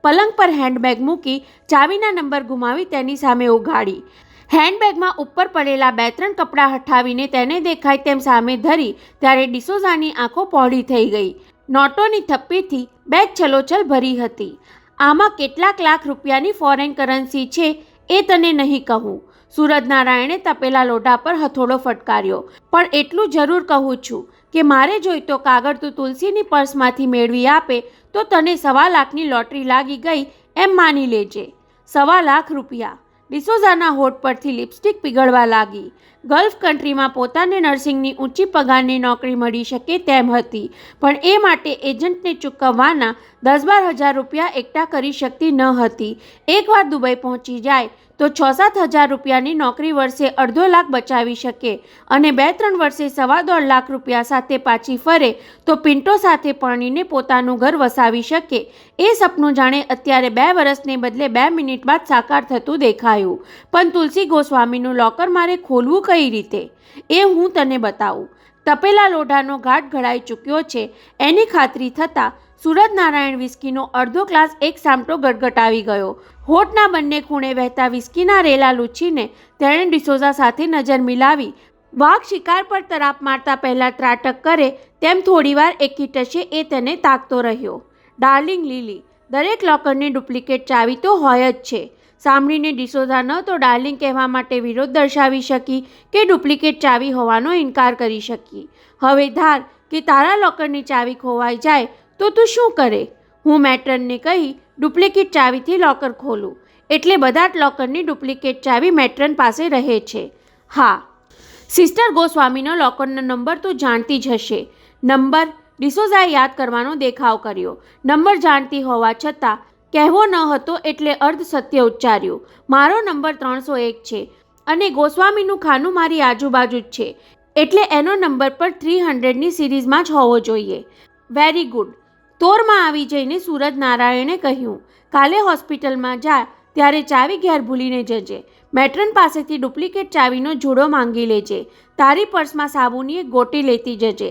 Speaker 1: પલંગ પર હેન્ડબેગ મૂકી ચાવીના નંબર ગુમાવી તેની સામે ઉઘાડી. હેન્ડબેગમાં ઉપર પડેલા 2-3 કપડાં હઠાવીને તેને દેખાય તેમ સામે ધરી ત્યારે ડિસોઝાની આંખો પહોળી થઈ ગઈ. નોટોની થપ્પીથી બેગ છલોછલ ભરી હતી. આમાં કેટલાક લાખ રૂપિયાની ફોરેન કરન્સી છે એ તને નહીં કહું. સૂરજનારાયણે તપેલા લોઢા પર હથોડો ફટકાર્યો. પણ એટલું જરૂર કહું છું કે મારે જોઈતો કાગળ તું તુલસીની પર્સમાંથી મેળવી આપે તો તને 1.25 લાખની લોટરી લાગી ગઈ એમ માની લેજે. 1.25 લાખ રૂપિયા! ડિસોઝાના હોઠ પરથી લિપસ્ટિક પીગળવા લાગી. ગલ્ફ કન્ટ્રીમાં પોતાને નર્સિંગની ઊંચી પગારની નોકરી મળી શકે તેમ હતી, પણ એ માટે એજન્ટને ચૂકવવાના 10-12 હજાર રૂપિયા એકઠા કરી શકતી ન હતી. એકવાર દુબઈ પહોંચી જાય તો 6-7 હજાર રૂપિયાની નોકરી વર્ષે 2.5 લાખ બચાવી શકે, અને 2-3 વર્ષે 1.25 લાખ રૂપિયા સાથે પાછી ફરે તો પિન્ટો સાથે પરણીને પોતાનું ઘર વસાવી શકે. એ સપનું જાણે અત્યારે 2 વર્ષને બદલે 2 મિનિટ બાદ સાકાર થતું દેખાયું. પણ તુલસી ગોસ્વામીનું લોકર મારે ખોલવું કઈ રીતે એ હું તને બતાવું. તપેલા લોઢાનો ઘાટ ઘડાઈ ચૂક્યો છે એની ખાતરી થતાં સૂરજનારાયણ વિસ્કીનો અડધો ગ્લાસ એક સામટો ગટગટાવી ગયો. હોઠના બંને ખૂણે વહેતા વિસ્કીના રેલા લૂછીને તેણે ડિસોઝા સાથે નજર મિલાવી. વાઘ શિકાર પર તરાપ મારતા પહેલાં ત્રાટક કરે તેમ થોડીવાર એકી ટશે એ તેને તાકતો રહ્યો. ડાર્લિંગ લીલી, દરેક લોકરની ડુપ્લિકેટ ચાવી તો હોય જ છે. સાંભળીને ડિસોઝા ન તો ડાર્લિંગ કહેવા માટે વિરોધ દર્શાવી શકી કે ડુપ્લિકેટ ચાવી હોવાનો ઇનકાર કરી શકી. હવે ધાર કે તારા લોકરની ચાવી ખોવાઈ જાય તો તું શું કરે? હું મેટ્રનને કહી ડુપ્લિકેટ ચાવીથી લોકર ખોલું, એટલે બધા જ લોકરની ડુપ્લિકેટ ચાવી મેટ્રન પાસે રહે છે. હા, સિસ્ટર ગોસ્વામીનો લોકરનો નંબર તો જાણતી જ હશે. નંબર? ડિસોઝાએ યાદ કરવાનો દેખાવ કર્યો. નંબર જાણતી હોવા છતાં કહેવો ન હતો એટલે અર્ધ સત્ય ઉચ્ચાર્યું. મારો નંબર 301 છે અને ગોસ્વામીનું ખાનું મારી આજુબાજુ જ છે, એટલે એનો નંબર પર 300ની સિરીઝમાં જ હોવો જોઈએ. Very good. તોરમાં આવી જઈને સૂરજનારાયણે કહ્યું, કાલે હોસ્પિટલમાં જા ત્યારે ચાવી ઘેર ભૂલીને જજે. મેટ્રન પાસેથી ડુપ્લિકેટ ચાવીનો જુડો માંગી લેજે. તારી પર્સમાં સાબુની એક ગોટી લેતી જજે.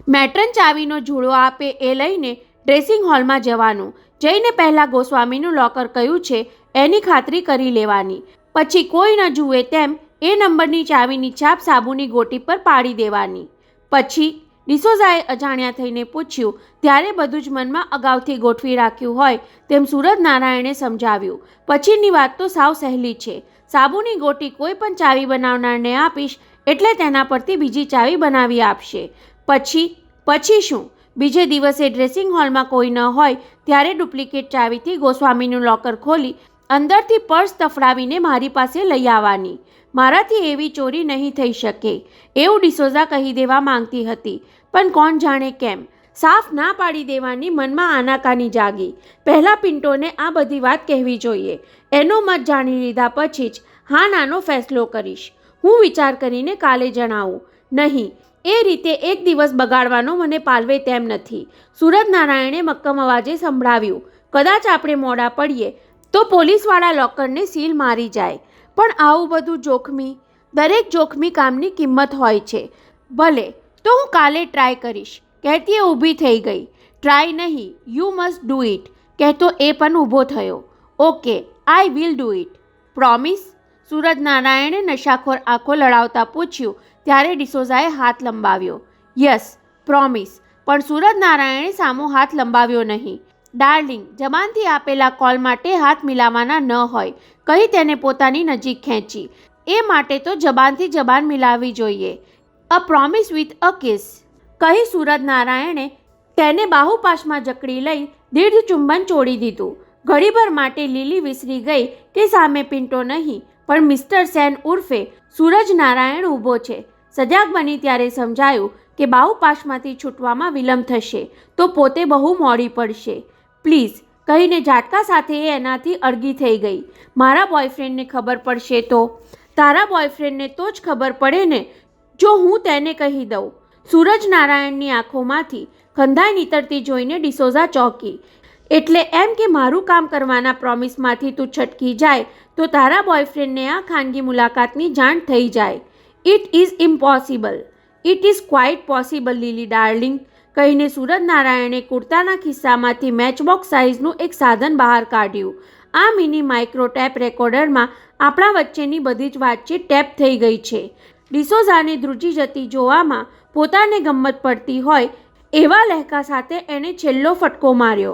Speaker 1: મેટ્રન ચાવીનો જુડો આપે એ લઈને ડ્રેસિંગ હોલમાં જવાનું. જઈને પહેલાં ગોસ્વામીનું લોકર કયું છે એની ખાતરી કરી લેવાની. પછી કોઈ ન જુએ તેમ એ નંબરની ચાવીની છાપ સાબુની ગોટી પર પાડી દેવાની. પછી ડિસોઝાએ અજાણ્યા થઈને પૂછ્યું ત્યારે બધું જ મનમાં અગાઉથી ગોઠવી રાખ્યું હોય તેમ સૂરજનારાયણે સમજાવ્યું. પછીની વાત તો સાવ સહેલી છે. સાબુની ગોટી કોઈ પણ ચાવી બનાવનારને આપીશ એટલે તેના પરથી બીજી ચાવી બનાવી આપશે. પછી શું? બીજે દિવસે ડ્રેસિંગ હોલમાં કોઈ ન હોય ત્યારે ડુપ્લિકેટ ચાવીથી ગોસ્વામીનું લોકર ખોલી અંદરથી પર્સ તફડાવીને મારી પાસે લઈ આવવાની. મારાથી એવી ચોરી નહીં થઈ શકે એવું ડિસોઝા કહી દેવા માંગતી હતી, પણ કોણ જાણે કેમ સાફ ના પાડી દેવાની મનમાં આનાકાની જાગી. પહેલાં પિન્ટોને આ બધી વાત કહેવી જોઈએ. એનો મત જાણી લીધા પછી જ હા નાનો ફેસલો કરીશ. હું વિચાર કરીને કાલે જણાવું. નહીં, એ રીતે એક દિવસ બગાડવાનો મને પાલવે તેમ નથી. સૂરજનારાયણે મક્કમ અવાજે સંભળાવ્યું. કદાચ આપણે મોડા પડીએ તો પોલીસવાળા લોકરને સીલ મારી જાય, પણ આવું બધું જોખમી, દરેક જોખમી કામની કિંમત હોય છે. ભલે, તો હું કાલે ટ્રાય કરીશ, કહેતી એ ઊભી થઈ ગઈ. ટ્રાય નહીં, યુ મસ્ટ ડૂ ઇટ, કહેતો એ પણ ઊભો થયો. Okay, I will do it. Promise? સૂરજનારાયણે નશાખોર આંખો લડાવતા પૂછ્યું ત્યારે ડિસોઝાએ હાથ લંબાવ્યો. Yes, promise. પણ સૂરજનારાયણે સામો હાથ લંબાવ્યો નહીં. ડાર્લિંગ, જબાનથી આપેલા કોલ માટે હાથ મિલાવવાના ન હોય, કહી તેને પોતાની નજીક ખેંચી. એ માટે તો જબાનથી જબાન મિલાવવી જોઈએ. અ પ્રોમિસ વિથ અ કિસ, કહી સૂરજનારાયણે તેને બાહુપાશમાં જકડી લઈ દીર્ઘ ચુંબન ચોડી દીધું. ઘડીભર માટે લીલી વિસરી ગઈ કે સામે પિન્ટો નહીં પણ મિસ્ટર સેન ઉર્ફે સૂરજનારાયણ ઊભો છે. સજાગ બની ત્યારે સમજાયું કે બાહુપાશમાંથી છૂટવામાં વિલંબ થશે તો પોતે બહુ મોડી પડશે. પ્લીઝ, કહીને ઝાટકા સાથે એ એનાથી અળગી થઈ ગઈ. મારા બોયફ્રેન્ડને ખબર પડશે તો? તારા બોયફ્રેન્ડને તો જ ખબર પડે ને જો હું તેને કહી દઉં. સૂરજનારાયણની આંખોમાંથી ખંધાઈ નીતરતી જોઈને ડિસોઝા ચોંકી. એટલે એમ કે મારું કામ કરવાના પ્રોમિસમાંથી તું છટકી જાય તો તારા બોયફ્રેન્ડને આ ખાનગી મુલાકાતની જાણ થઈ જાય. It is impossible. It is quite possible lily darling, કહીને સૂરજનારાયણે કુર્તાના ખિસ્સામાંથી મેચબોક્સ સાઇઝનું એક સાધન બહાર કાઢ્યું. આ મિની માઇક્રો ટેપ રેકોર્ડરમાં આપણા વચ્ચેની બધી જ વાતચીત ટેપ થઈ ગઈ છે. ડિસોઝાને ધ્રુજી જતી જોવામાં પોતાને ગમત પડતી હોય એવા લહેકા સાથે એણે છેલ્લો ફટકો માર્યો.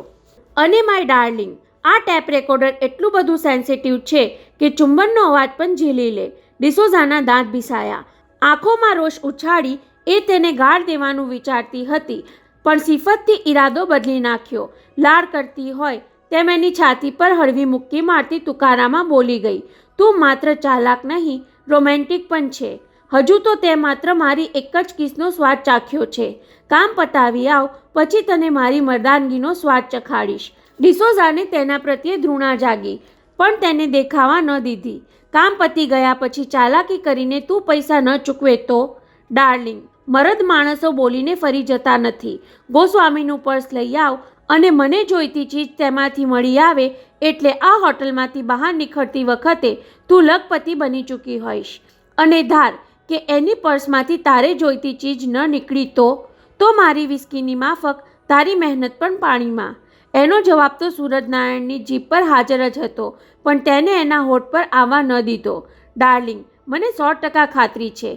Speaker 1: અને માય ડાર્લિંગ, આ ટેપ રેકોર્ડર એટલું બધું સેન્સિટિવ છે કે ચુંબનનો અવાજ પણ ઝીલી લે. ડિસોઝાના દાંત ભીસાયા. આંખોમાં રોષ ઉછાળી એ તેને ગાળ દેવાનું વિચારતી હતી પણ સિફતથી ઈરાદો બદલી નાખ્યો. લાડ કરતી હોય તેમ એની છાતી પર હળવી મુક્કી મારતી તુકારામાં બોલી ગઈ, તું માત્ર ચાલાક નહીં, રોમેન્ટિક પણ છે. હજુ તો તે માત્ર મારી એક જ કિસનો સ્વાદ ચાખ્યો છે. કામ પતાવી આવ, પછી તને મારી મર્દાનગીનો સ્વાદ ચખાડીશ. ડિસોઝાને તેના પ્રત્યે ધૃણા જાગી પણ તેને દેખાવા ન દીધી. કામ પતી ગયા પછી ચાલાકી કરીને તું પૈસા ન ચૂકવે તો? ડાર્લિંગ, મરદ માણસો બોલીને ફરી જતા નથી. ગોસ્વામીનું પર્સ લઈ આવ અને મને જોઈતી ચીજ તેમાંથી મળી આવે એટલે આ હોટલમાંથી બહાર નીકળતી વખતે તું લખપતિ બની ચૂકી હોઈશ. અને ધાર કે એની પર્સમાંથી તારે જોઈતી ચીજ ન નીકળી તો મારી વિસ્કીની માફક તારી મહેનત પણ પાણીમાં. એનો જવાબ તો સૂરજનારાયણની જીભ પર હાજર જ હતો પણ તેને એના હોઠ પર આવવા ન દીધો. ડાર્લિંગ, મને 100% ખાતરી છે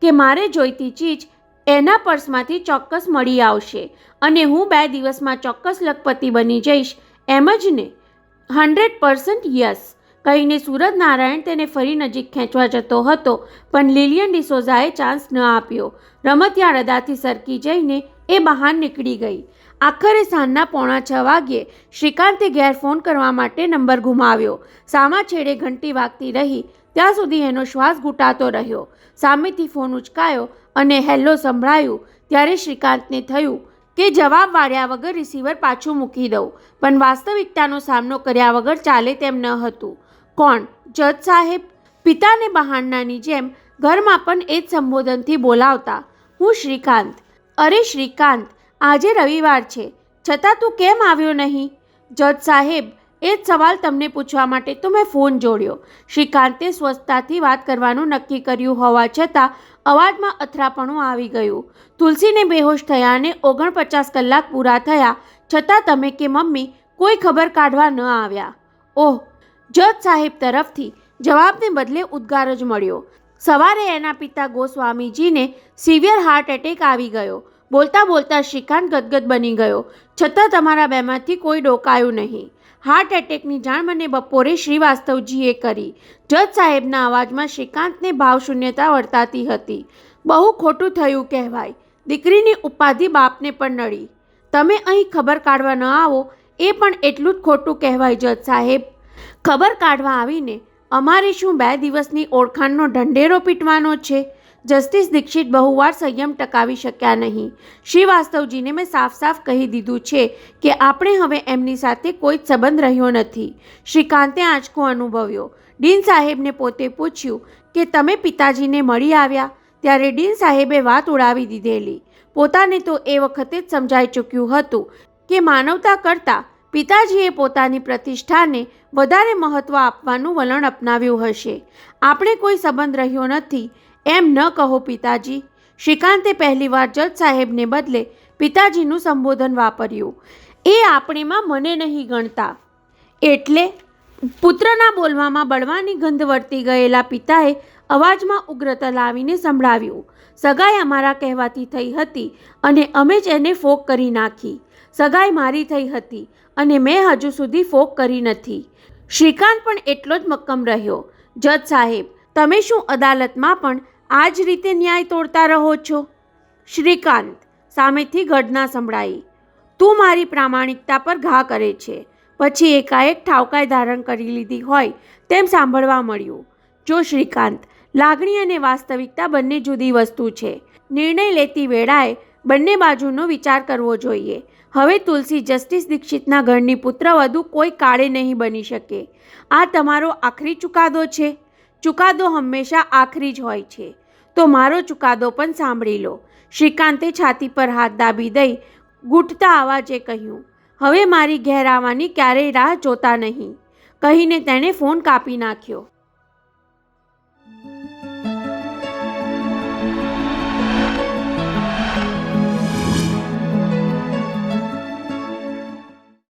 Speaker 1: કે મારે જોઈતી ચીજ એના પર્સમાંથી ચોક્કસ મળી આવશે અને હું 2 દિવસમાં ચોક્કસ લખપતિ બની જઈશ, એમ જ ને? 100% યસ, કહીને સૂરજનારાયણ તેને ફરી નજીક ખેંચવા જતો હતો પણ લિલિયન ડિસોઝાએ ચાન્સ ન આપ્યો. રમતિયા રદાથી સરકી જઈને એ બહાર નીકળી ગઈ. આખરે સાંજના 5:45 વાગ્યે શ્રીકાંતે ઘેર ફોન કરવા માટે નંબર ગુમાવ્યો. સામા છેડે ઘંટી વાગતી રહી ત્યાં સુધી એનો શ્વાસ ઘૂંટાતો રહ્યો. સામેથી ફોન ઉચકાયો અને હેલો સંભળાયું ત્યારે શ્રીકાંતને થયું કે જવાબ વાળ્યા વગર રિસીવર પાછું મૂકી દઉં પણ વાસ્તવિકતાનો સામનો કર્યા વગર ચાલે તેમ ન હતું. કોણ? જજ સાહેબ? પિતાને બહારનાની જેમ ઘરમાં પણ એ જ સંબોધનથી બોલાવતા. હું શ્રીકાંત. અરે શ્રીકાંત, આજે રવિવાર છે છતાં તું કેમ આવ્યો નહીં? જજ સાહેબ, એ જ સવાલ તમને પૂછવા માટે તો મેં ફોન જોડ્યો. શ્રીકાંતે સ્વસ્થતાથી વાત કરવાનું નક્કી કર્યું હોવા છતાં અવાજમાં અથડાપણું આવી ગયું. તુલસીને બેહોશ થયાને 49 કલાક પૂરા થયા છતાં તમે કે મમ્મી કોઈ ખબર કાઢવા ન આવ્યા. ઓહ, જજ સાહેબ તરફથી જવાબને બદલે ઉદ્ગાર જ મળ્યો. સવારે એના પિતા ગોસ્વામીજીને સિવિયર હાર્ટ એટેક આવી ગયો. બોલતા બોલતા શ્રીકાંત ગદગદ બની ગયો. છતાં તમારા બેમાંથી કોઈ ડોકાયું નહીં. હાર્ટ એટેકની જાણ મને બપોરે શ્રીવાસ્તવજીએ કરી. જજ સાહેબના અવાજમાં શ્રીકાંતને ભાવશૂન્યતા વર્તાતી હતી. બહુ ખોટું થયું કહેવાય. દીકરીની ઉપાધિ બાપને પણ નડી. તમે અહીં ખબર કાઢવા ન આવો એ પણ એટલું જ ખોટું કહેવાય જજ સાહેબ. ખબર કાઢવા આવીને અમારે શું 2 દિવસની ઓળખાણનો ઢંઢેરો પીટવાનો છે? જસ્ટિસ દીક્ષિત બહુવાર સંયમ ટકાવી શક્યા નહીં. શ્રીવાસ્તવજીને મેં સાફ સાફ કહી દીધું છે કે આપણે હવે એમની સાથે કોઈ જ સંબંધ રહ્યો નથી. શ્રીકાંતે આંચકો અનુભવ્યો. ડીન સાહેબને પોતે પૂછ્યું કે તમે પિતાજીને મળી આવ્યા? ત્યારે ડીન સાહેબે વાત ઉડાવી દીધેલી. પોતાને તો એ વખતે જ સમજાઈ ચૂક્યું હતું કે માનવતા કરતાં પિતાજીએ પોતાની પ્રતિષ્ઠાને વધારે મહત્ત્વ આપવાનું વલણ અપનાવ્યું હશે. આપણે કોઈ સંબંધ રહ્યો નથી એમ ન કહો પિતાજી. શ્રીકાંતે પહેલીવાર જજ સાહેબને બદલે પિતાજીનું સંબોધન વાપર્યું. એ આપણેમાં મને નહીં ગણતા. એટલે? પુત્રના બોલવામાં બળવાની ગંધ વર્તી ગયેલા પિતાએ અવાજમાં ઉગ્રતા લાવીને સંભળાવ્યું. સગાઈ અમારા કહેવાથી થઈ હતી અને અમે જ એને ફોક કરી નાખી. સગાઈ મારી થઈ હતી અને મેં હજુ સુધી ફોક કરી નથી. શ્રીકાંત પણ એટલો જ મક્કમ રહ્યો. જજ સાહેબ, તમે શું અદાલતમાં પણ આ જ રીતે ન્યાય તોડતા રહો છો? શ્રીકાંત સામેથી ગર્જના સંભળાઈ. તું મારી પ્રામાણિકતા પર ઘા કરે છે. પછી એકાએક ઠાવકાઈ ધારણ કરી લીધી હોય તેમ સાંભળવા મળ્યું. જો શ્રીકાંત, લાગણી અને વાસ્તવિકતા બંને જુદી વસ્તુ છે. નિર્ણય લેતી વેળાએ બંને બાજુનો વિચાર કરવો જોઈએ. હવે તુલસી જસ્ટિસ દીક્ષિતના ઘરની પુત્રવધુ કોઈ કાળે નહીં બની શકે. આ તમારો આખરી ચુકાદો છે. ચુકાદો હંમેશા આખરી જ હોય છે. તો મારો ચુકાદો પણ સાંભળી લો. શ્રીકાંતે છાતી પર હાથ દાબી દઈ ઘૂંટતા અવાજે કહ્યું. હવે મારી ઘેર આવવાની ક્યારેય રાહ જોતા નહીં, કહીને તેણે ફોન કાપી નાખ્યો.